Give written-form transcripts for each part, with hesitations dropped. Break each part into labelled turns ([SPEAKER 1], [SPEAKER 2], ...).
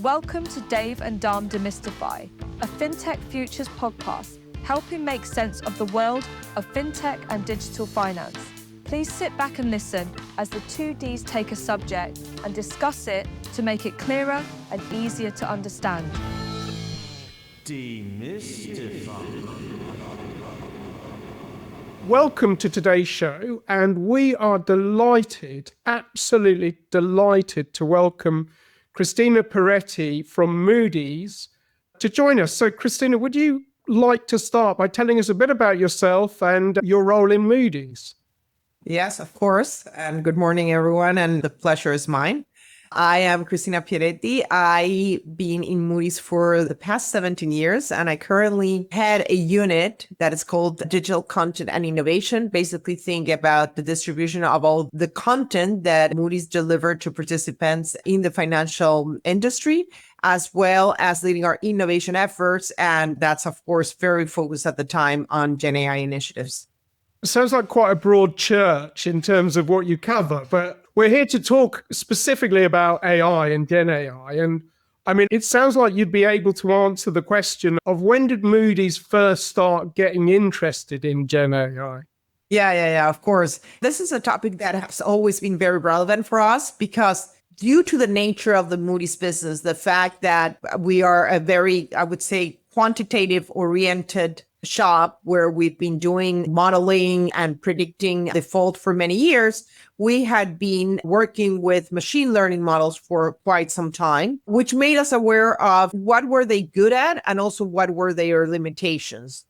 [SPEAKER 1] Welcome to Dave and Dharm Demystify, a FinTech Futures podcast, helping make sense of the world of FinTech and digital finance. Please sit back and listen as the two Ds take a subject and discuss it to make it clearer and easier to understand.
[SPEAKER 2] Demystify.
[SPEAKER 3] Welcome to today's show, and we are delighted, absolutely delighted to welcome Cristina Pieretti from Moody's to join us. So Cristina, would you like to start by telling us a bit about yourself and your role in Moody's?
[SPEAKER 4] Yes, of course. And good morning, everyone. And the pleasure is mine. I am Cristina Pieretti. I've been in Moody's for the past 17 years, and I currently head a unit that is called Digital Content and Innovation. Basically, think about the distribution of all the content that Moody's delivered to participants in the financial industry, as well as leading our innovation efforts. And that's, of course, very focused at the time on GenAI initiatives.
[SPEAKER 3] Sounds like quite a broad church in terms of what you cover, but we're here to talk specifically about AI and GenAI. And I mean, it sounds like you'd be able to answer the question of when did Moody's first start getting interested in GenAI?
[SPEAKER 4] Yeah, of course. This is a topic that has always been very relevant for us because due to the nature of the Moody's business, the fact that we are a very, I would say, quantitative oriented shop where we've been doing modeling and predicting default for many years, we had been working with machine learning models for quite some time, which made us aware of what were they good at and also what were their limitations.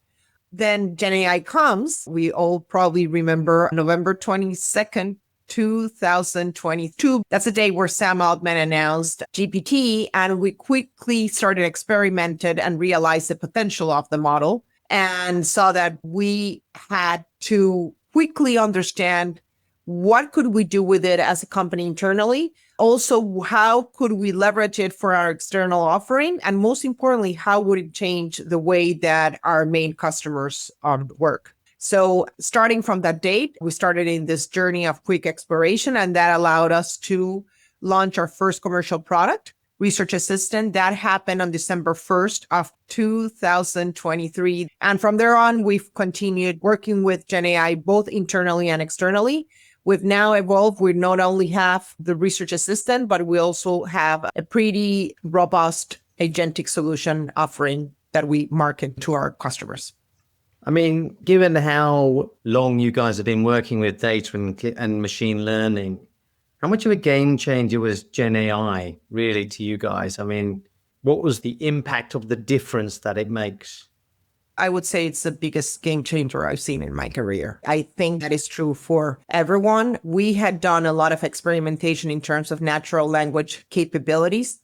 [SPEAKER 4] Then GenAI comes. We all probably remember November 22nd, 2022. That's the day where Sam Altman announced GPT, and we quickly started experimented and realized the potential of the model and saw that we had to quickly understand what could we do with it as a company internally. Also, how could we leverage it for our external offering? And most importantly, how would it change the way that our main customers work? So starting from that date, we started in this journey of quick exploration, and that allowed us to launch our first commercial product, Research Assistant. That happened on December 1st of 2023. And from there on, we've continued working with GenAI, both internally and externally. We've now evolved. We not only have the Research Assistant, but we also have a pretty robust agentic solution offering that we market to our customers.
[SPEAKER 2] I mean, given how long you guys have been working with data and machine learning, how much of a game changer was GenAI really to you guys? I mean, what was the impact of the difference that it makes?
[SPEAKER 4] I would say it's the biggest game changer I've seen in my career. I think that is true for everyone. We had done a lot of experimentation in terms of natural language capabilities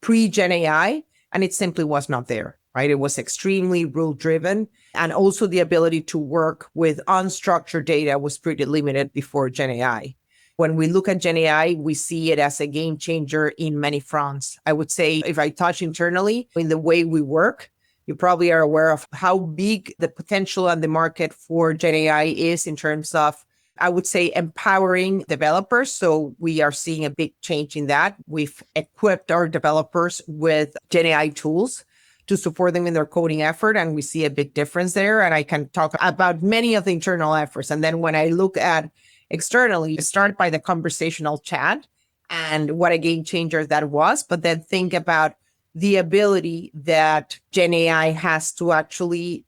[SPEAKER 4] pre-GenAI, and it simply was not there, right? It was extremely rule-driven, and also the ability to work with unstructured data was pretty limited before GenAI. When we look at GenAI, we see it as a game changer in many fronts. I would say if I touch internally in the way we work, you probably are aware of how big the potential and the market for GenAI is in terms of, I would say, empowering developers. So we are seeing a big change in that. We've equipped our developers with GenAI tools to support them in their coding effort, and we see a big difference there. And I can talk about many of the internal efforts. And then when I look at externally, start by the conversational chat and what a game changer that was, but then think about the ability that GenAI has to actually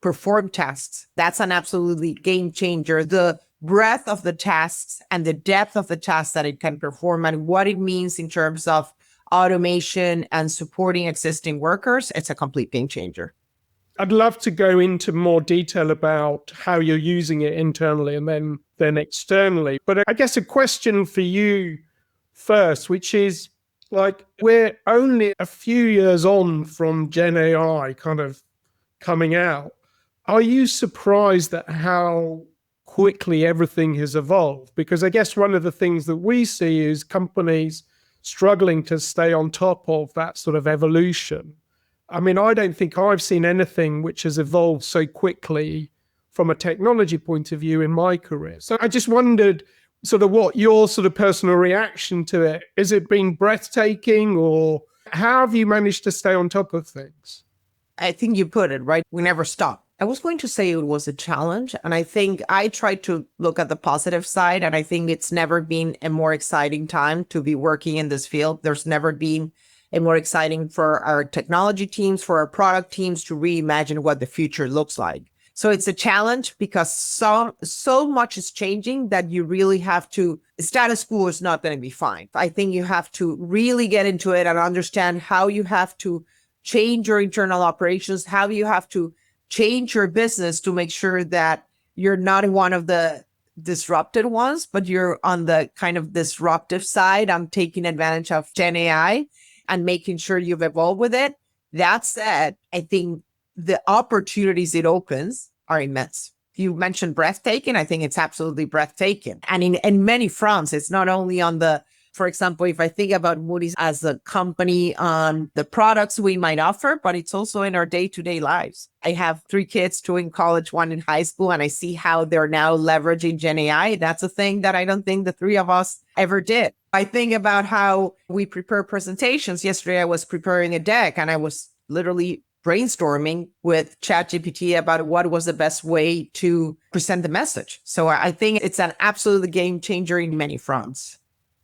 [SPEAKER 4] perform tasks. That's an absolutely game changer. The breadth of the tasks and the depth of the tasks that it can perform and what it means in terms of automation and supporting existing workers, it's a complete game changer.
[SPEAKER 3] I'd love to go into more detail about how you're using it internally and then externally. But I guess a question for you first, which is like, we're only a few years on from GenAI kind of coming out. Are you surprised at how quickly everything has evolved? Because I guess one of the things that we see is companies struggling to stay on top of that sort of evolution. I mean, I don't think I've seen anything which has evolved so quickly from a technology point of view in my career. So I just wondered sort of what your sort of personal reaction to it. Is it been breathtaking, or How have you managed to stay on top of things?
[SPEAKER 4] I think you put it right. We never stop. I was going to say it was a challenge. And I think I tried to look at the positive side. And I think it's never been a more exciting time to be working in this field. There's never been a more exciting for our technology teams, for our product teams to reimagine what the future looks like. So it's a challenge because so much is changing that you really have to, status quo is not going to be fine. I think you have to really get into it and understand how you have to change your internal operations, how you have to change your business to make sure that you're not one of the disrupted ones, but you're on the kind of disruptive side. I'm taking advantage of GenAI and making sure you've evolved with it. That said, I think the opportunities it opens are immense. You mentioned breathtaking. I think it's absolutely breathtaking. And in many fronts, it's not only on the, for example, if I think about Moody's as a company on the products we might offer, but it's also in our day-to-day lives. I have 3 kids, 2 in college, 1 in high school, and I see how they're now leveraging GenAI. That's a thing that I don't think the 3 of us ever did. I think about how we prepare presentations. Yesterday, I was preparing a deck and I was literally brainstorming with ChatGPT about what was the best way to present the message. So I think it's an absolute game changer in many fronts.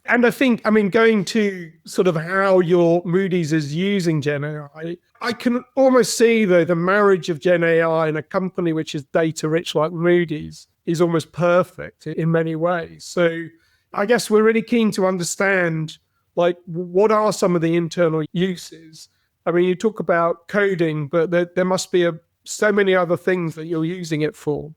[SPEAKER 3] And I think, going to sort of how your Moody's is using GenAI, I can almost see the marriage of GenAI in a company which is data rich like Moody's is almost perfect in many ways. So I guess we're really keen to understand, like, what are some of the internal uses? You talk about coding, but there must be so many other things that you're using it for.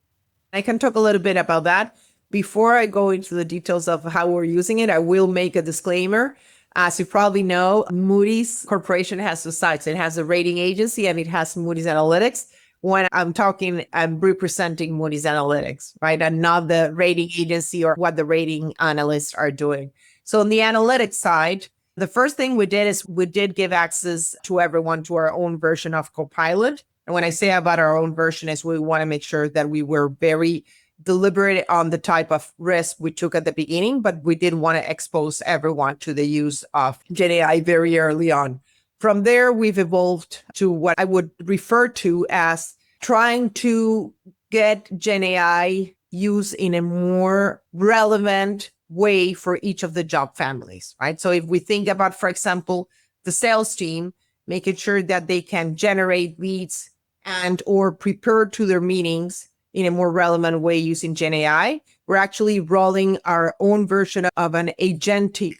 [SPEAKER 4] I can talk a little bit about that. Before I go into the details of how we're using it, I will make a disclaimer. As you probably know, Moody's Corporation has 2 sides. It has a rating agency and it has Moody's Analytics. When I'm talking, I'm representing Moody's Analytics, right? And not the rating agency or what the rating analysts are doing. So on the analytics side, the first thing we did is we did give access to everyone to our own version of Copilot. And when I say about our own version is we want to make sure that we were very deliberate on the type of risk we took at the beginning, but we didn't want to expose everyone to the use of GenAI very early on. From there, we've evolved to what I would refer to as trying to get GenAI used in a more relevant way for each of the job families, right? So if we think about, for example, the sales team, making sure that they can generate leads and or prepare to their meetings in a more relevant way using GenAI, we're actually rolling our own version of an agentic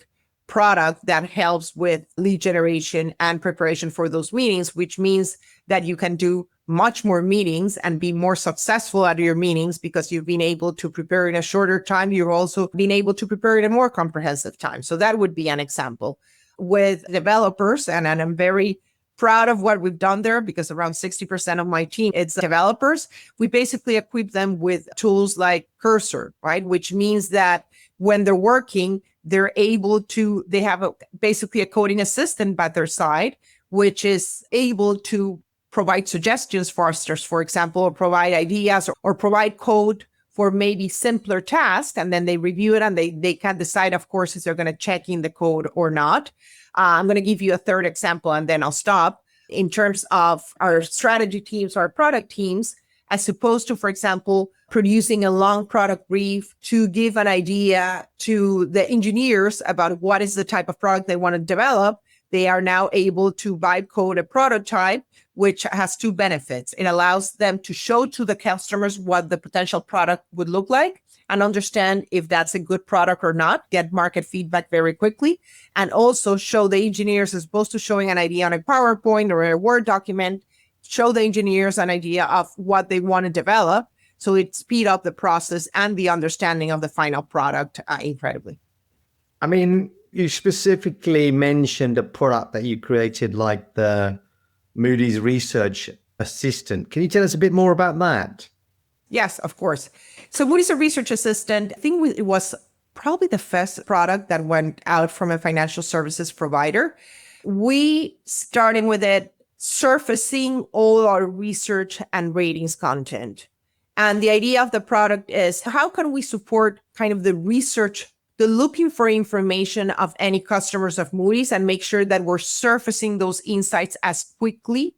[SPEAKER 4] product that helps with lead generation and preparation for those meetings, which means that you can do much more meetings and be more successful at your meetings because you've been able to prepare in a shorter time. You're also been able to prepare in a more comprehensive time. So that would be an example. With developers, and I'm very proud of what we've done there because around 60% of my team, it's developers. We basically equip them with tools like Cursor, right? Which means that when they're working, they're able to, they have basically a coding assistant by their side, which is able to provide suggestions for us, for example, or provide ideas or provide code for maybe simpler tasks. And then they review it and they can decide, of course, if they're going to check in the code or not. I'm going to give you a third example and then I'll stop. In terms of our strategy teams, our product teams, as opposed to, for example, producing a long product brief to give an idea to the engineers about what is the type of product they want to develop, they are now able to vibe code a prototype, which has 2 benefits. It allows them to show to the customers what the potential product would look like and understand if that's a good product or not, get market feedback very quickly, and also show the engineers, as opposed to showing an idea on a PowerPoint or a Word document, show the engineers an idea of what they want to develop. So it speed up the process and the understanding of the final product incredibly.
[SPEAKER 2] You specifically mentioned a product that you created, like the Moody's Research Assistant. Can you tell us a bit more about that?
[SPEAKER 4] Yes, of course. So Moody's Research Assistant, I think it was probably the first product that went out from a financial services provider. We started with it surfacing all our research and ratings content. And the idea of the product is how can we support kind of the research the looking for information of any customers of Moody's and make sure that we're surfacing those insights as quickly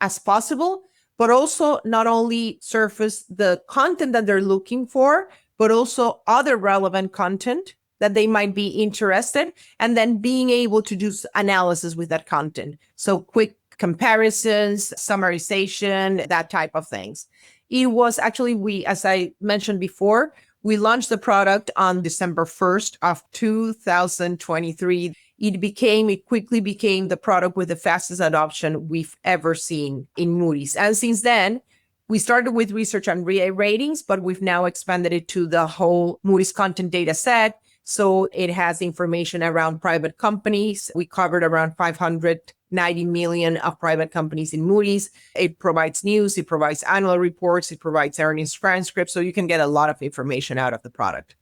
[SPEAKER 4] as possible, but also not only surface the content that they're looking for, but also other relevant content that they might be interested, and then being able to do analysis with that content. So quick comparisons, summarization, that type of things. It was actually, as I mentioned before, we launched the product on December 1st of 2023. It quickly became the product with the fastest adoption we've ever seen in Moody's. And since then, we started with research on ratings, but we've now expanded it to the whole Moody's content data set. So it has information around private companies. We covered around 590 million of private companies in Moody's. It provides news, it provides annual reports, it provides earnings transcripts. So you can get a lot of information out of the product.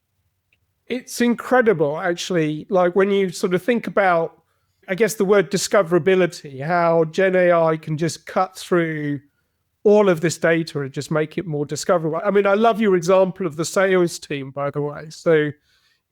[SPEAKER 3] It's incredible, actually. Like when you sort of think about, I guess, the word discoverability, how GenAI can just cut through all of this data and just make it more discoverable. I mean, I love your example of the sales team, by the way. So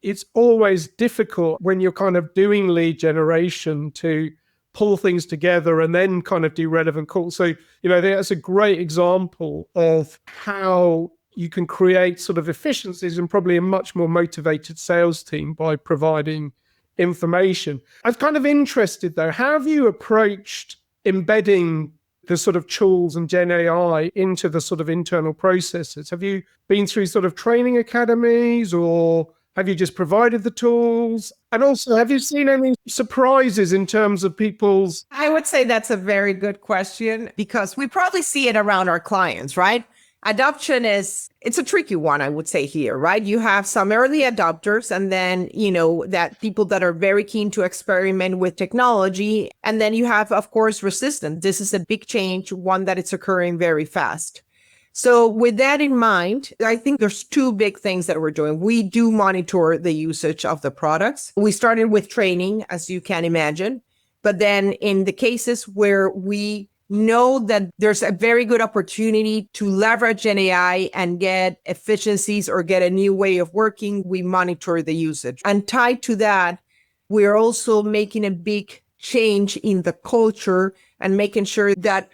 [SPEAKER 3] it's always difficult when you're kind of doing lead generation to pull things together and then kind of do relevant calls. So, that's a great example of how you can create sort of efficiencies and probably a much more motivated sales team by providing information. I was kind of interested though, how have you approached embedding the sort of tools and Gen AI into the sort of internal processes? Have you been through sort of training academies, or have you just provided the tools? And also, have you seen any surprises in terms of people's...
[SPEAKER 4] I would say that's a very good question, because we probably see it around our clients, right? Adoption it's a tricky one, I would say here, right? You have some early adopters, and then, that people that are very keen to experiment with technology. And then you have, of course, resistance. This is a big change, one that it's occurring very fast. So with that in mind, I think there's two big things that we're doing. We do monitor the usage of the products. We started with training, as you can imagine. But then in the cases where we know that there's a very good opportunity to leverage GenAI and get efficiencies or get a new way of working, we monitor the usage. And tied to that, we're also making a big change in the culture and making sure that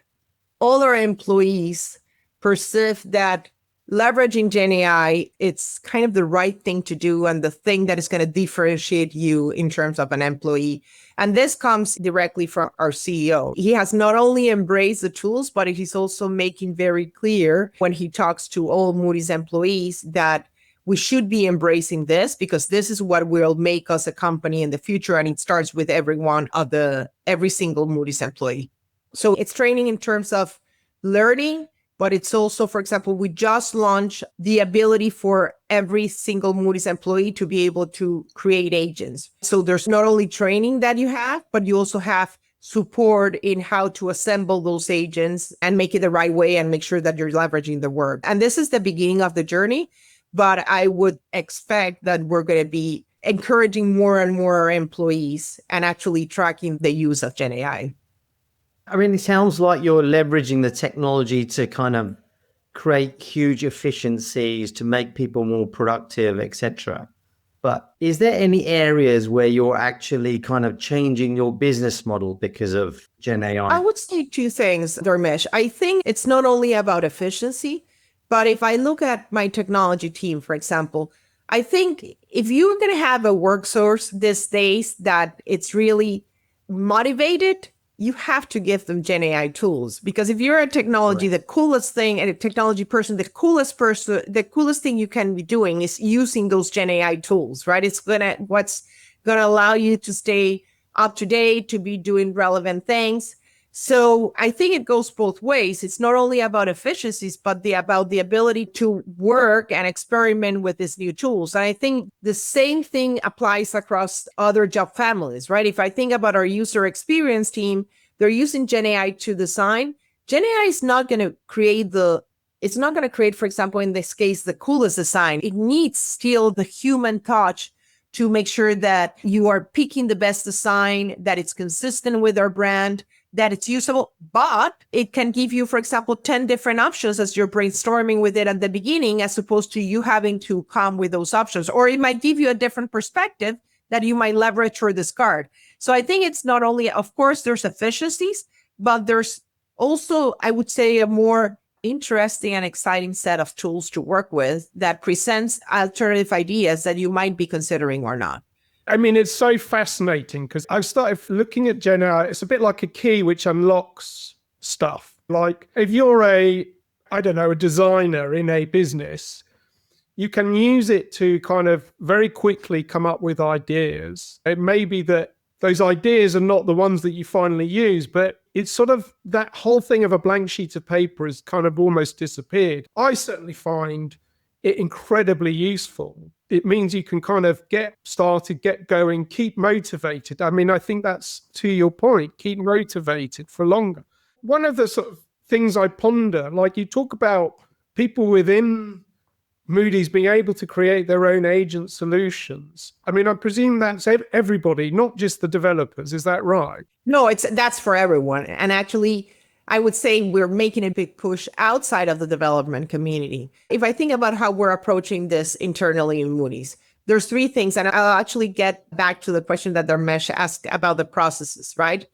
[SPEAKER 4] all our employees perceive that leveraging GenAI, it's kind of the right thing to do and the thing that is going to differentiate you in terms of an employee. And this comes directly from our CEO. He has not only embraced the tools, but he's also making very clear when he talks to all Moody's employees that we should be embracing this, because this is what will make us a company in the future. And it starts with every single Moody's employee. So it's training in terms of learning, but it's also, for example, we just launched the ability for every single Moody's employee to be able to create agents. So there's not only training that you have, but you also have support in how to assemble those agents and make it the right way and make sure that you're leveraging the work. And this is the beginning of the journey, but I would expect that we're going to be encouraging more and more employees and actually tracking the use of GenAI.
[SPEAKER 2] I mean, it sounds like you're leveraging the technology to kind of create huge efficiencies, to make people more productive, etc. But is there any areas where you're actually kind of changing your business model because of Gen AI?
[SPEAKER 4] I would say two things, Dharmesh. I think it's not only about efficiency, but if I look at my technology team, for example, I think if you're going to have a workforce these days that it's really motivated, you have to give them Gen AI tools. Because if you're a technology, the coolest thing, and a technology person, the coolest thing you can be doing is using those Gen AI tools, right? What's gonna allow you to stay up to date, to be doing relevant things. So I think it goes both ways. It's not only about efficiencies, but about the ability to work and experiment with these new tools. And I think the same thing applies across other job families, right? If I think about our user experience team, they're using GenAI to design. GenAI is not going to create for example, in this case, the coolest design. It needs still the human touch to make sure that you are picking the best design, that it's consistent with our brand, that it's usable, but it can give you, for example, 10 different options as you're brainstorming with it at the beginning, as opposed to you having to come with those options. Or it might give you a different perspective that you might leverage or discard. So I think it's not only, of course, there's efficiencies, but there's also, I would say, a more interesting and exciting set of tools to work with that presents alternative ideas that you might be considering or not.
[SPEAKER 3] I mean, it's so fascinating because I've started looking at GenAI. It's a bit like a key which unlocks stuff. Like if you're a designer in a business, you can use it to kind of very quickly come up with ideas. It may be that those ideas are not the ones that you finally use, but it's sort of that whole thing of a blank sheet of paper has kind of almost disappeared. I certainly find it incredibly useful. It means you can kind of get started, get going, keep motivated. I mean, I think that's to your point, keep motivated for longer. One of the sort of things I ponder, like you talk about people within Moody's being able to create their own agent solutions. I mean, I presume that's everybody, not just the developers. Is that right?
[SPEAKER 4] No, that's for everyone. And actually, I would say we're making a big push outside of the development community. If I think about how we're approaching this internally in Moody's, there's three things. And I'll actually get back to the question that Dharmesh asked about the processes, right?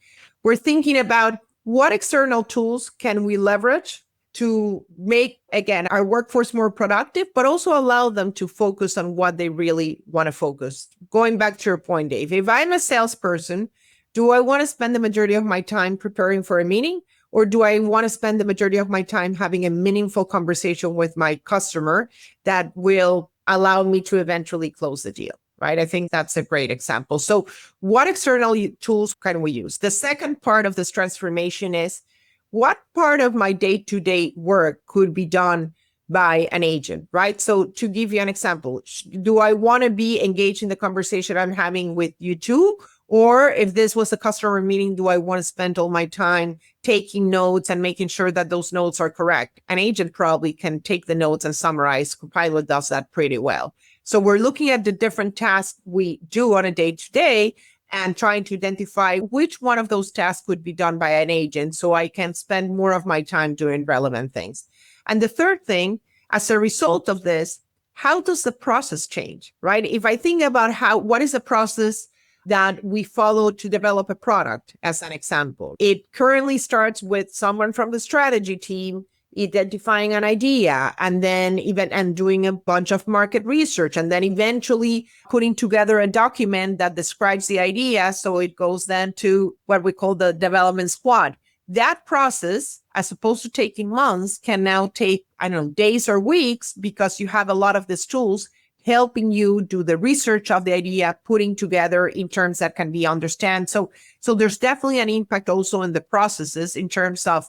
[SPEAKER 4] We're thinking about what external tools can we leverage to make, again, our workforce more productive, but also allow them to focus on what they really want to focus. Going back to your point, Dave, if I'm a salesperson, do I want to spend the majority of my time preparing for a meeting? Or do I want to spend the majority of my time having a meaningful conversation with my customer that will allow me to eventually close the deal, right? I think that's a great example. So what external tools can we use? The second part of this transformation is what part of my day-to-day work could be done by an agent, right? So to give you an example, do I want to be engaged in the conversation I'm having with you too? Or if this was a customer meeting, do I want to spend all my time taking notes and making sure that those notes are correct? An agent probably can take the notes and summarize. Copilot does that pretty well. So we're looking at the different tasks we do on a day-to-day and trying to identify which one of those tasks could be done by an agent so I can spend more of my time doing relevant things. And the third thing, as a result of this, how does the process change, right? If I think about what is the process that we follow to develop a product, as an example, it currently starts with someone from the strategy team identifying an idea and then doing a bunch of market research and then eventually putting together a document that describes the idea. So it goes then to what we call the development squad. That process, as opposed to taking months, can now take, days or weeks because you have a lot of these tools helping you do the research of the idea, putting together in terms that can be understood. So there's definitely an impact also in the processes in terms of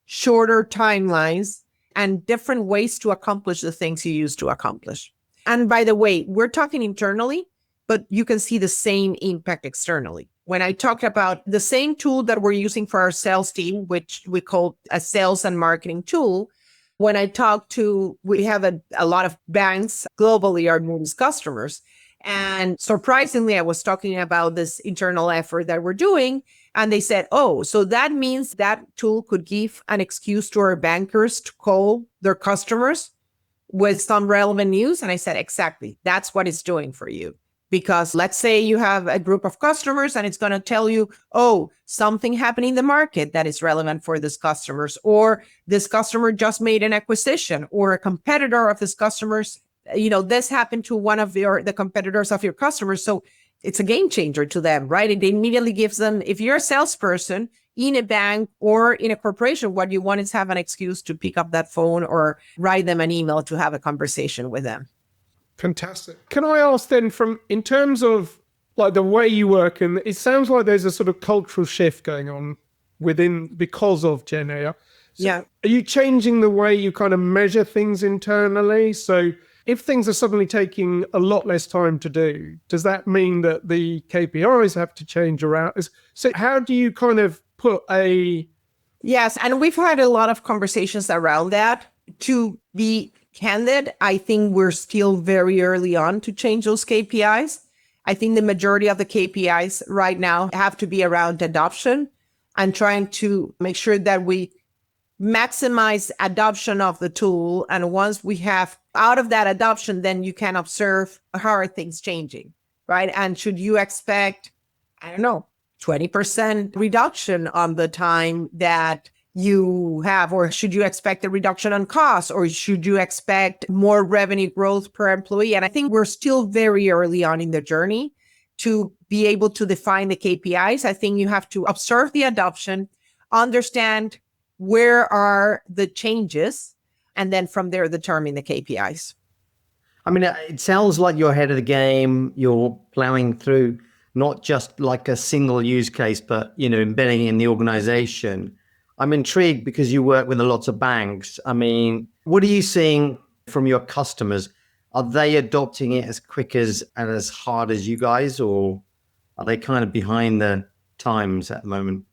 [SPEAKER 4] shorter timelines and different ways to accomplish the things you used to accomplish. And by the way, we're talking internally, but you can see the same impact externally. When I talked about the same tool that we're using for our sales team, which we call a sales and marketing tool, when I we have a lot of banks globally are Moody's customers. And surprisingly, I was talking about this internal effort that we're doing. And they said, oh, so that means that tool could give an excuse to our bankers to call their customers with some relevant news. And I said, exactly, that's what it's doing for you. Because let's say you have a group of customers and it's going to tell you, oh, something happened in the market that is relevant for this customers, or this customer just made an acquisition, or a competitor of this customer's, this happened to one of the competitors of your customers. So it's a game changer to them, right? It immediately gives them, if you're a salesperson in a bank or in a corporation, what you want is have an excuse to pick up that phone or write them an email to have a conversation with them.
[SPEAKER 3] Fantastic. Can I ask then, in terms of like the way you work, and it sounds like there's a sort of cultural shift going on because of GenAI. So
[SPEAKER 4] yeah.
[SPEAKER 3] Are you changing the way you kind of measure things internally? So if things are suddenly taking a lot less time to do, does that mean that the KPIs have to change around? So how do you kind of put
[SPEAKER 4] Yes, and we've had a lot of conversations around that. To be candid, I think we're still very early on to change those KPIs. I think the majority of the KPIs right now have to be around adoption and trying to make sure that we maximize adoption of the tool. And once we have out of that adoption, then you can observe how are things changing, right? And should you expect, I don't know, 20% reduction on the time that you have, or should you expect a reduction on costs, or should you expect more revenue growth per employee? And I think we're still very early on in the journey to be able to define the KPIs. I think you have to observe the adoption, understand where are the changes, and then from there determine the KPIs.
[SPEAKER 2] I mean, it sounds like you're ahead of the game. You're plowing through not just like a single use case, but, embedding in the organization. I'm intrigued because you work with a lot of banks. I mean, what are you seeing from your customers? Are they adopting it as quick as and as hard as you guys, or are they kind of behind the times at the moment?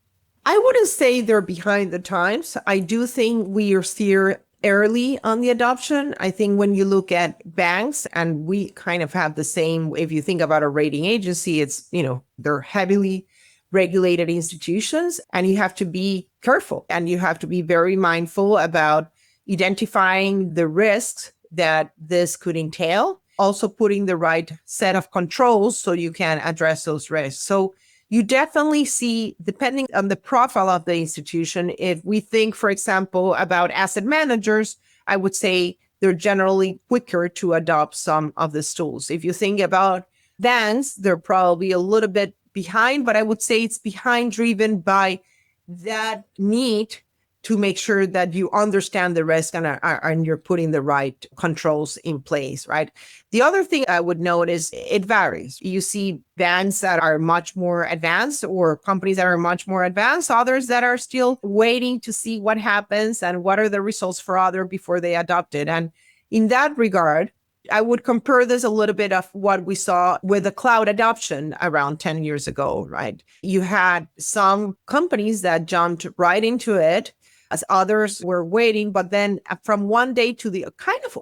[SPEAKER 4] I wouldn't say they're behind the times. I do think we are still early on the adoption. I think when you look at banks, and we kind of have the same, if you think about a rating agency, it's, they're heavily regulated institutions, and you have to be careful and you have to be very mindful about identifying the risks that this could entail, also putting the right set of controls so you can address those risks. So you definitely see, depending on the profile of the institution, if we think, for example, about asset managers, I would say they're generally quicker to adopt some of these tools. If you think about banks, they're probably a little bit behind, but I would say it's behind driven by that need to make sure that you understand the risk and you're putting the right controls in place, right? The other thing I would note is it varies. You see banks that are much more advanced or companies that are much more advanced, others that are still waiting to see what happens and what are the results for others before they adopt it. And in that regard, I would compare this a little bit of what we saw with the cloud adoption around 10 years ago, right? You had some companies that jumped right into it as others were waiting. But then from one day to the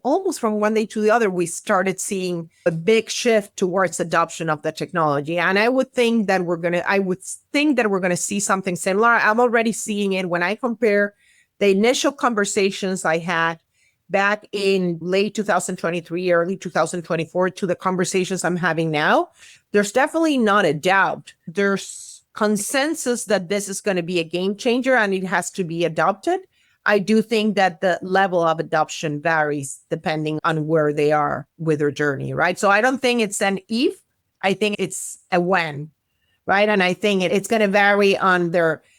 [SPEAKER 4] almost from one day to the other, we started seeing a big shift towards adoption of the technology. And I would think that we're going to see something similar. I'm already seeing it when I compare the initial conversations I had back in late 2023, early 2024 to the conversations I'm having now. There's definitely not a doubt. There's consensus that this is going to be a game changer and it has to be adopted. I do think that the level of adoption varies depending on where they are with their journey, right? So I don't think it's an if, I think it's a when, right? And I think it's going to vary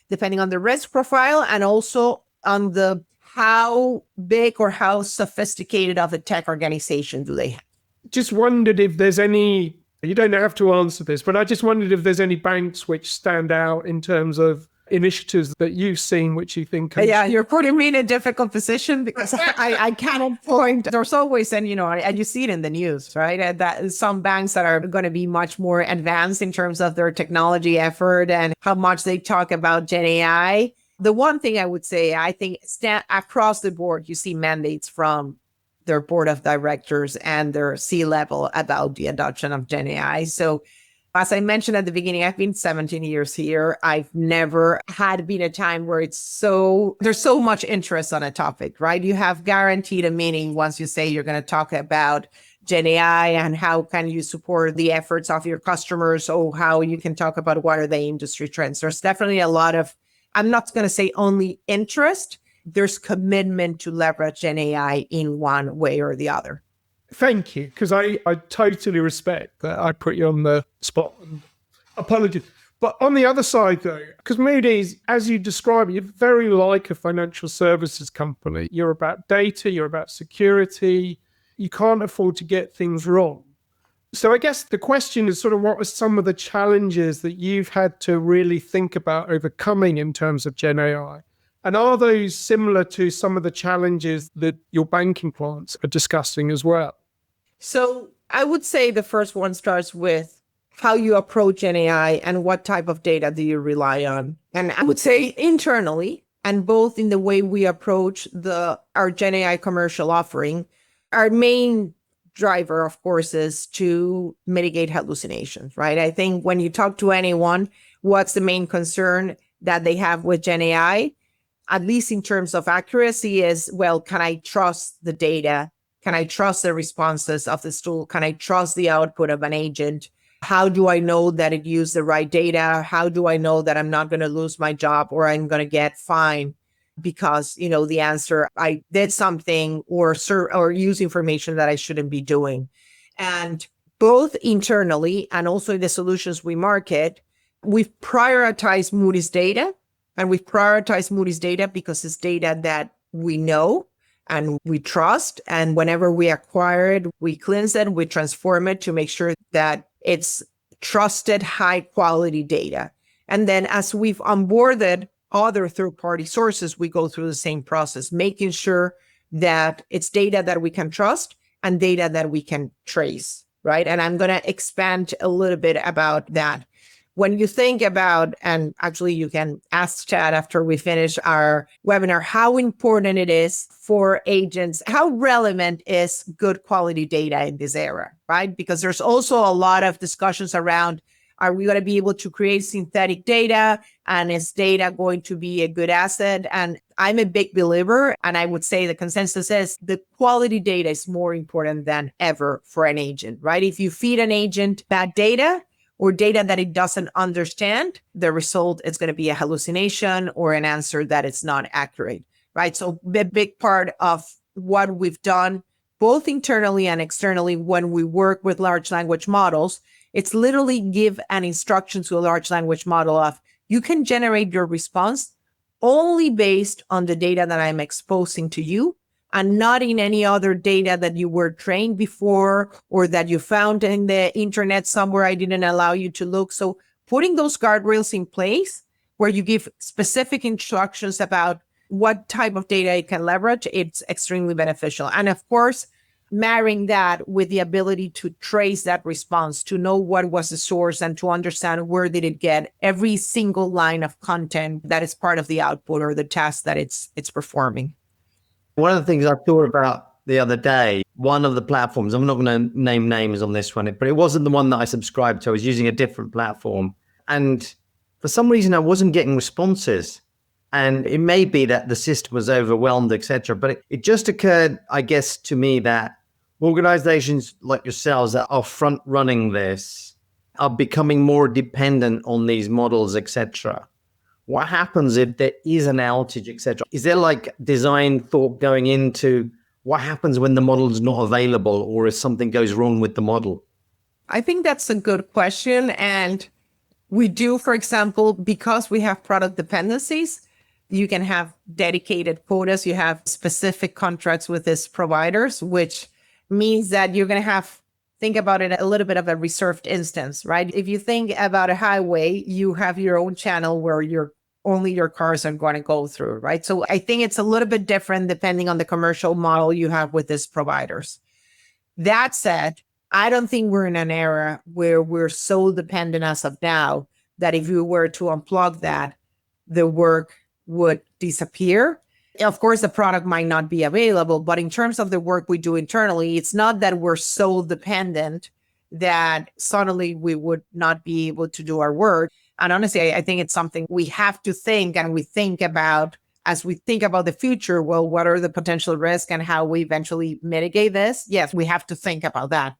[SPEAKER 4] depending on the risk profile and also on the how big or how sophisticated of a tech organization do they have.
[SPEAKER 3] Just wondered if there's any, you don't have to answer this, but I just wondered if there's any banks which stand out in terms of initiatives that you've seen, which you think...
[SPEAKER 4] Yeah, you're putting me in a difficult position because I cannot point. There's always, and you see it in the news, right? That some banks that are going to be much more advanced in terms of their technology effort and how much they talk about GenAI. The one thing I would say, I think across the board, you see mandates from their board of directors and their C-level about the adoption of GenAI. So as I mentioned at the beginning, I've been 17 years here. I've never had been a time where there's so much interest on a topic, right? You have guaranteed a meeting once you say you're going to talk about GenAI and how can you support the efforts of your customers, or how you can talk about what are the industry trends. There's definitely a lot of, I'm not going to say only interest, there's commitment to leverage GenAI in one way or the other.
[SPEAKER 3] Thank you, because I totally respect that I put you on the spot. Apologies. But on the other side, though, because Moody's, as you describe it, you're very like a financial services company. You're about data, you're about security. You can't afford to get things wrong. So I guess the question is sort of what are some of the challenges that you've had to really think about overcoming in terms of GenAI? And are those similar to some of the challenges that your banking clients are discussing as well?
[SPEAKER 4] So I would say the first one starts with how you approach GenAI and what type of data do you rely on. And I would say internally, and both in the way we approach our GenAI commercial offering, our main driver, of course, is to mitigate hallucinations, right? I think when you talk to anyone, what's the main concern? that they have with GenAI, at least in terms of accuracy, is, well, can I trust the data? Can I trust the responses of this tool? Can I trust the output of an agent? How do I know that it used the right data? How do I know that I'm not going to lose my job or I'm going to get fined because, the answer, I did something or use information that I shouldn't be doing? And both internally and also in the solutions we market, we've prioritized Moody's data. And we've prioritized Moody's data because it's data that we know and we trust. And whenever we acquire it, we cleanse it, we transform it to make sure that it's trusted, high quality data. And then as we've onboarded other third-party sources, we go through the same process, making sure that it's data that we can trust and data that we can trace, right? And I'm going to expand a little bit about that. When you think about, and actually you can ask Chad after we finish our webinar, how important it is for agents, how relevant is good quality data in this era, right? Because there's also a lot of discussions around, are we going to be able to create synthetic data? And is data going to be a good asset? And I'm a big believer, and I would say the consensus is the quality data is more important than ever for an agent, right? If you feed an agent bad data, or data that it doesn't understand, the result is going to be a hallucination or an answer that is not accurate, right? So a big part of what we've done, both internally and externally, when we work with large language models, it's literally give an instruction to a large language model of, you can generate your response only based on the data that I'm exposing to you, and not in any other data that you were trained before or that you found in the internet somewhere I didn't allow you to look. So putting those guardrails in place where you give specific instructions about what type of data it can leverage, it's extremely beneficial. And of course, marrying that with the ability to trace that response, to know what was the source and to understand where did it get every single line of content that is part of the output or the task that it's performing.
[SPEAKER 2] One of the things I thought about the other day, one of the platforms, I'm not going to name names on this one, but it wasn't the one that I subscribed to. I was using a different platform. And for some reason, I wasn't getting responses. And it may be that the system was overwhelmed, etc. But it just occurred, I guess, to me that organizations like yourselves that are front running this are becoming more dependent on these models, etc. What happens if there is an outage, etc.? Is there like design thought going into what happens when the model is not available or if something goes wrong with the model?
[SPEAKER 4] I think that's a good question. And we do, for example, because we have product dependencies, you can have dedicated quotas. You have specific contracts with these providers, which means that you're going to think about it a little bit of a reserved instance, right? If you think about a highway, you have your own channel where only your cars are going to go through, right? So I think it's a little bit different depending on the commercial model you have with these providers. That said, I don't think we're in an era where we're so dependent as of now that if you were to unplug that, the work would disappear. Of course, the product might not be available, but in terms of the work we do internally, it's not that we're so dependent that suddenly we would not be able to do our work. And honestly, I think it's something we have to think and we think about as we think about the future. Well, what are the potential risks and how we eventually mitigate this? Yes, we have to think about that.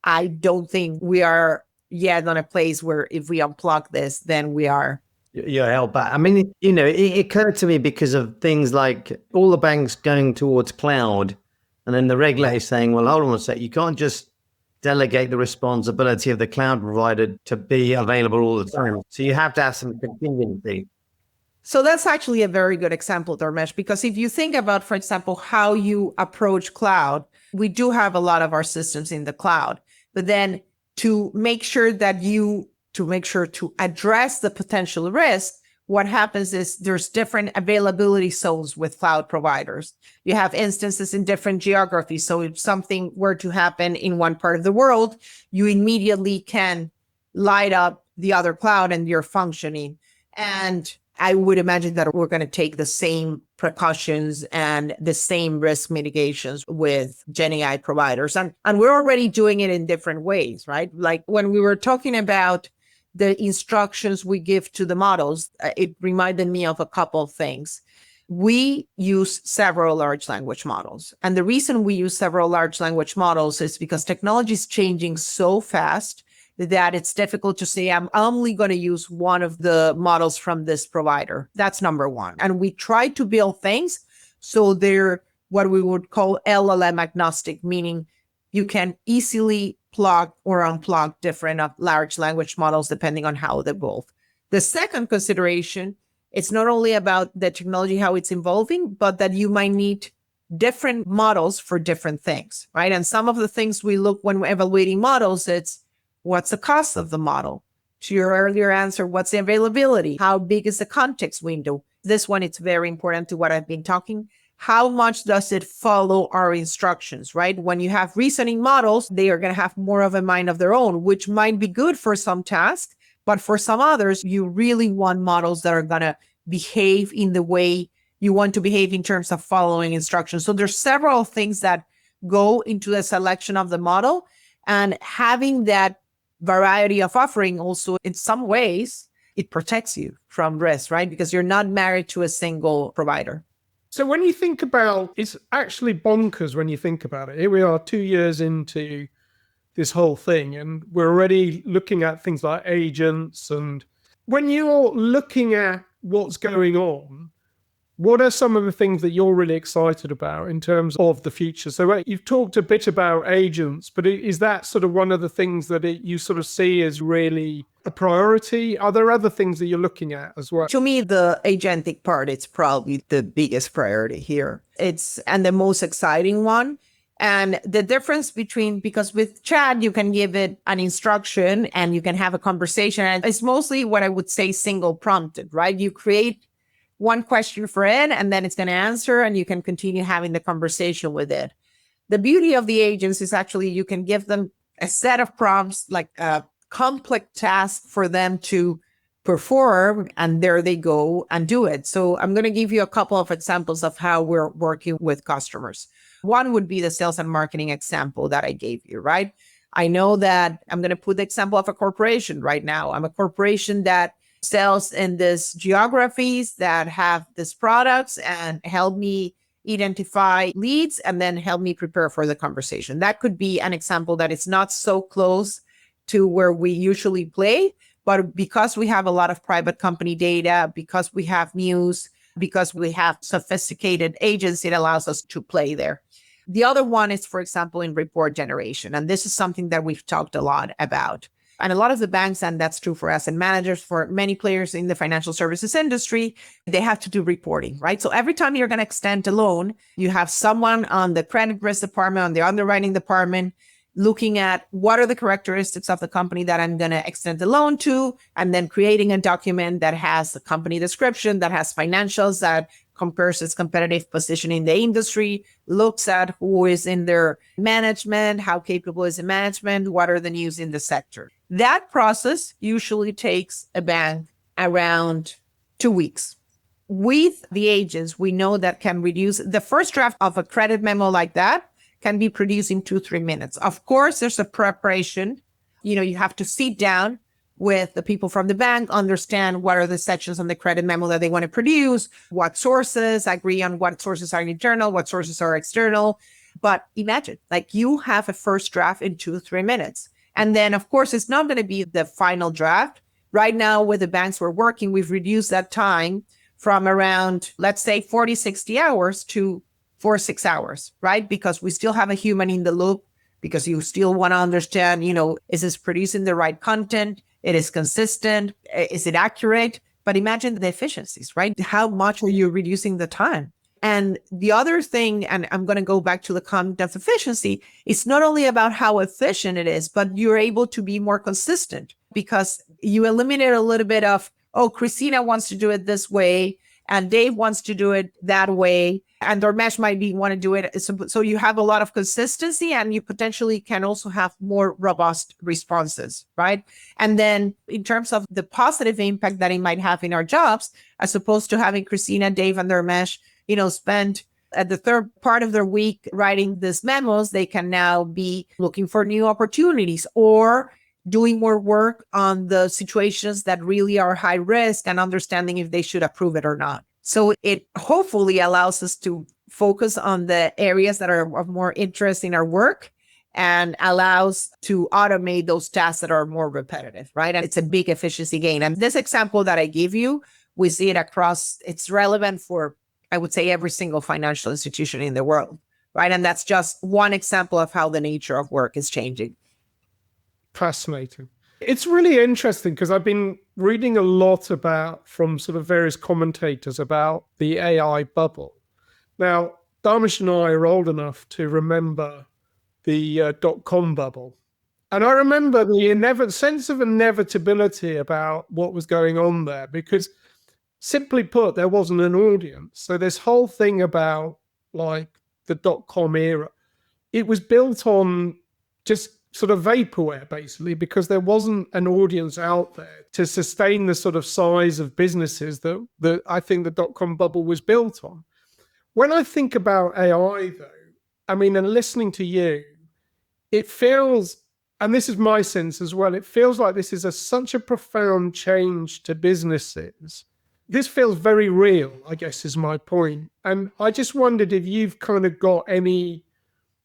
[SPEAKER 4] I don't think we are yet on a place where if we unplug this, then we are.
[SPEAKER 2] You're held back. I mean, it occurred to me because of things like all the banks going towards cloud and then the regulator saying, well, hold on a sec, you can't just delegate the responsibility of the cloud provider to be available all the time. So you have to have some contingency.
[SPEAKER 4] So that's actually a very good example, Dharmesh, because if you think about, for example, how you approach cloud, we do have a lot of our systems in the cloud, but then to make sure to address the potential risk, what happens is there's different availability zones with cloud providers. You have instances in different geographies. So if something were to happen in one part of the world, you immediately can light up the other cloud and you're functioning. And I would imagine that we're going to take the same precautions and the same risk mitigations with GenAI providers. And we're already doing it in different ways, right? Like when we were talking about the instructions we give to the models, it reminded me of a couple of things. We use several large language models. And the reason we use several large language models is because technology is changing so fast that it's difficult to say, I'm only going to use one of the models from this provider. That's number one. And we try to build things so they're what we would call LLM agnostic, meaning you can easily plug or unplug different large language models depending on how they evolve. The second consideration, it's not only about the technology, how it's evolving, but that you might need different models for different things, right? And some of the things we look when we're evaluating models, it's what's the cost of the model? To your earlier answer, what's the availability? How big is the context window? This one, it's very important to what I've been talking. How much does it follow our instructions, right? When you have reasoning models, they are going to have more of a mind of their own, which might be good for some tasks, but for some others, you really want models that are going to behave in the way you want to behave in terms of following instructions. So there's several things that go into the selection of the model, and having that variety of offering also in some ways, it protects you from risk, right? Because you're not married to a single provider.
[SPEAKER 3] So when you think about, it's actually bonkers when you think about it. Here we are 2 years into this whole thing, and we're already looking at things like agents. And when you're looking at what's going on, what are some of the things that you're really excited about in terms of the future? So you've talked a bit about agents, but is that sort of one of the things that you sort of see as really a priority? Are there other things that you're looking at as well?
[SPEAKER 4] To me, the agentic part, it's probably the biggest priority here. And the most exciting one. And the difference between, because with chat, you can give it an instruction and you can have a conversation. And it's mostly what I would say single prompted, right? You create one question for it, and then it's going to answer, and you can continue having the conversation with it. The beauty of the agents is actually you can give them a set of prompts, like a complex task for them to perform, and there they go and do it. So I'm going to give you a couple of examples of how we're working with customers. One would be the sales and marketing example that I gave you, right? I know that I'm going to put the example of a corporation right now. I'm a corporation that sells in these geographies that have these products and help me identify leads and then help me prepare for the conversation. That could be an example that is not so close to where we usually play, but because we have a lot of private company data, because we have news, because we have sophisticated agents, it allows us to play there. The other one is, for example, in report generation. And this is something that we've talked a lot about. And a lot of the banks, and that's true for asset managers, for many players in the financial services industry, they have to do reporting, right? So every time you're going to extend a loan, you have someone on the credit risk department, on the underwriting department, looking at what are the characteristics of the company that I'm going to extend the loan to, and then creating a document that has a company description, that has financials, that compares its competitive position in the industry, looks at who is in their management, how capable is the management, what are the news in the sector. That process usually takes a bank around 2 weeks. With the agents, we know that can reduce the first draft of a credit memo like that can be produced in 2-3 minutes. Of course, there's a preparation. You have to sit down with the people from the bank, understand what are the sections on the credit memo that they want to produce, what sources, agree on what sources are internal, what sources are external. But imagine, like, you have a first draft in 2-3 minutes. And then, of course, it's not going to be the final draft. Right now, with the banks we're working, we've reduced that time from around, let's say, 40, 60 hours to 4-6 hours, right? Because we still have a human in the loop, because you still want to understand, is this producing the right content? It is consistent. Is it accurate? But imagine the efficiencies, right? How much are you reducing the time? And the other thing, and I'm going to go back to the concept of efficiency, it's not only about how efficient it is, but you're able to be more consistent, because you eliminate a little bit of, Cristina wants to do it this way, and Dave wants to do it that way, and Dharmesh might want to do it. So you have a lot of consistency, and you potentially can also have more robust responses, right? And then in terms of the positive impact that it might have in our jobs, as opposed to having Cristina, Dave, and Dharmesh, spend at the third part of their week writing these memos, they can now be looking for new opportunities, or doing more work on the situations that really are high risk and understanding if they should approve it or not. So it hopefully allows us to focus on the areas that are of more interest in our work and allows to automate those tasks that are more repetitive, right? And it's a big efficiency gain. And this example that I give you, we see it across, it's relevant for, I would say, every single financial institution in the world, right? And that's just one example of how the nature of work is changing.
[SPEAKER 3] Fascinating. It's really interesting because I've been reading a lot about from sort of various commentators about the AI bubble. Now, Dharmesh and I are old enough to remember the dot-com bubble. And I remember the sense of inevitability about what was going on there, because simply put, there wasn't an audience. So this whole thing about like the dot-com era, it was built on just sort of vaporware, basically, because there wasn't an audience out there to sustain the sort of size of businesses that I think the dot-com bubble was built on. When I think about AI, though, I mean, and listening to you, it feels, and this is my sense as well, it feels like this is such a profound change to businesses. This feels very real, I guess, is my point. And I just wondered if you've kind of got any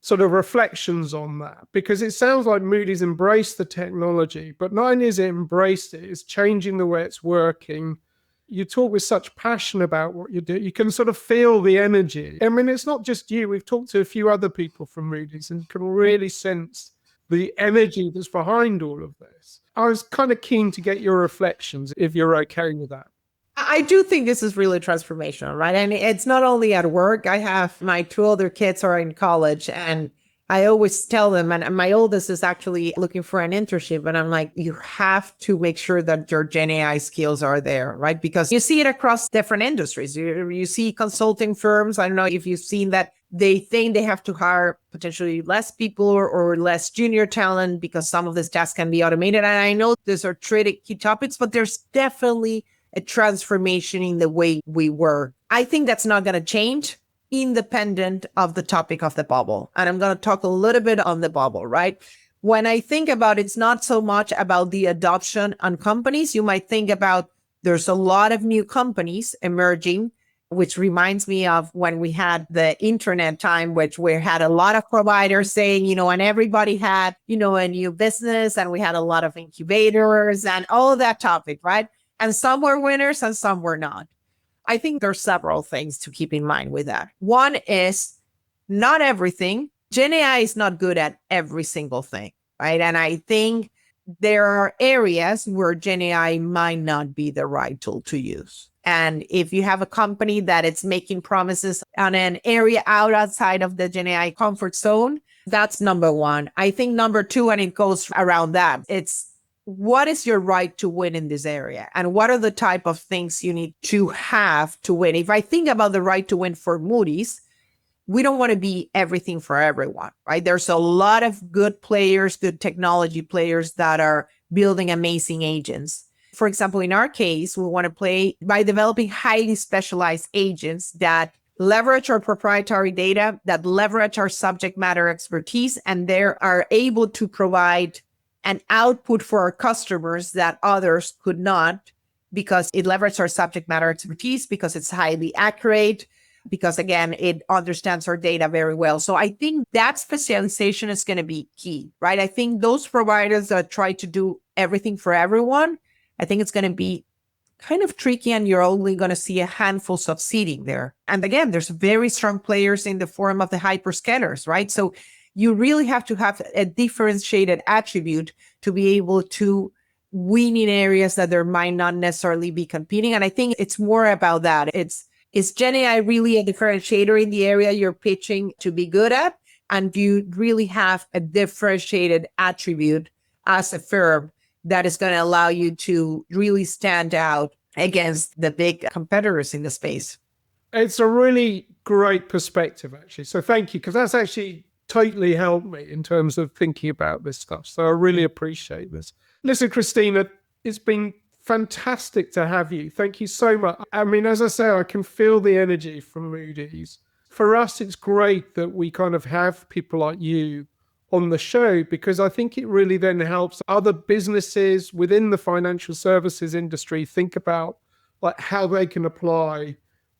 [SPEAKER 3] sort of reflections on that, because it sounds like Moody's embraced the technology, but not only is it embraced it, it's changing the way it's working. You talk with such passion about what you do. You can sort of feel the energy. I mean, it's not just you. We've talked to a few other people from Moody's and can really sense the energy that's behind all of this. I was kind of keen to get your reflections, if you're okay with that.
[SPEAKER 4] I do think this is really transformational, right? And it's not only at work. I have my two older kids are in college, and I always tell them, and my oldest is actually looking for an internship. And I'm like, you have to make sure that your GenAI skills are there, right? Because you see it across different industries. You see consulting firms. I don't know if you've seen that they think they have to hire potentially less people or less junior talent because some of this tasks can be automated. And I know these are tricky topics, but there's definitely a transformation in the way we work. I think that's not going to change independent of the topic of the bubble. And I'm going to talk a little bit on the bubble, right? When I think about it's not so much about the adoption on companies. You might think about there's a lot of new companies emerging, which reminds me of when we had the internet time, which we had a lot of providers saying, and everybody had, a new business, and we had a lot of incubators and all that topic, right? And some were winners and some were not. I think there's several things to keep in mind with that. One is not everything. GenAI is not good at every single thing, right? And I think there are areas where GenAI might not be the right tool to use. And if you have a company that it's making promises on an area outside of the GenAI comfort zone, that's number one. I think number two, and it goes around that, it's what is your right to win in this area? And what are the type of things you need to have to win? If I think about the right to win for Moody's, we don't want to be everything for everyone, right? There's a lot of good players, good technology players that are building amazing agents. For example, in our case, we want to play by developing highly specialized agents that leverage our proprietary data, that leverage our subject matter expertise, and they are able to provide an output for our customers that others could not, because it leverages our subject matter expertise, because it's highly accurate, because again, it understands our data very well. So I think that specialization is going to be key, right? I think those providers that try to do everything for everyone, I think it's going to be kind of tricky, and you're only going to see a handful succeeding there. And again, there's very strong players in the form of the hyperscalers, right? So you really have to have a differentiated attribute to be able to win in areas that there might not necessarily be competing. And I think it's more about that. Is GenAI really a differentiator in the area you're pitching to be good at? And do you really have a differentiated attribute as a firm that is going to allow you to really stand out against the big competitors in the space?
[SPEAKER 3] It's a really great perspective, actually. So thank you, because that's actually totally helped me in terms of thinking about this stuff. So I really appreciate this. Listen, Cristina, it's been fantastic to have you. Thank you so much. I mean, as I say, I can feel the energy from Moody's. For us, it's great that we kind of have people like you on the show, because I think it really then helps other businesses within the financial services industry think about like how they can apply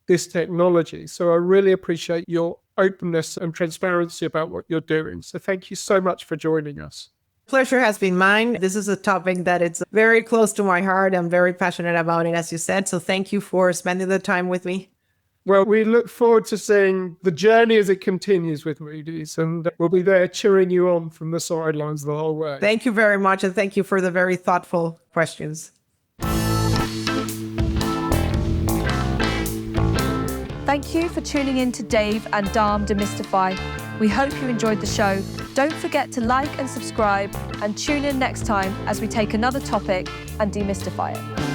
[SPEAKER 3] this technology. So I really appreciate your openness and transparency about what you're doing. So thank you so much for joining us.
[SPEAKER 4] Pleasure has been mine. This is a topic that it's very close to my heart. I'm very passionate about it, as you said. So thank you for spending the time with me.
[SPEAKER 3] Well, we look forward to seeing the journey as it continues with Moody's, and we'll be there cheering you on from the sidelines the whole way.
[SPEAKER 4] Thank you very much, and thank you for the very thoughtful questions.
[SPEAKER 1] Thank you for tuning in to Dave and Dharm Demystify. We hope you enjoyed the show. Don't forget to like and subscribe, and tune in next time as we take another topic and demystify it.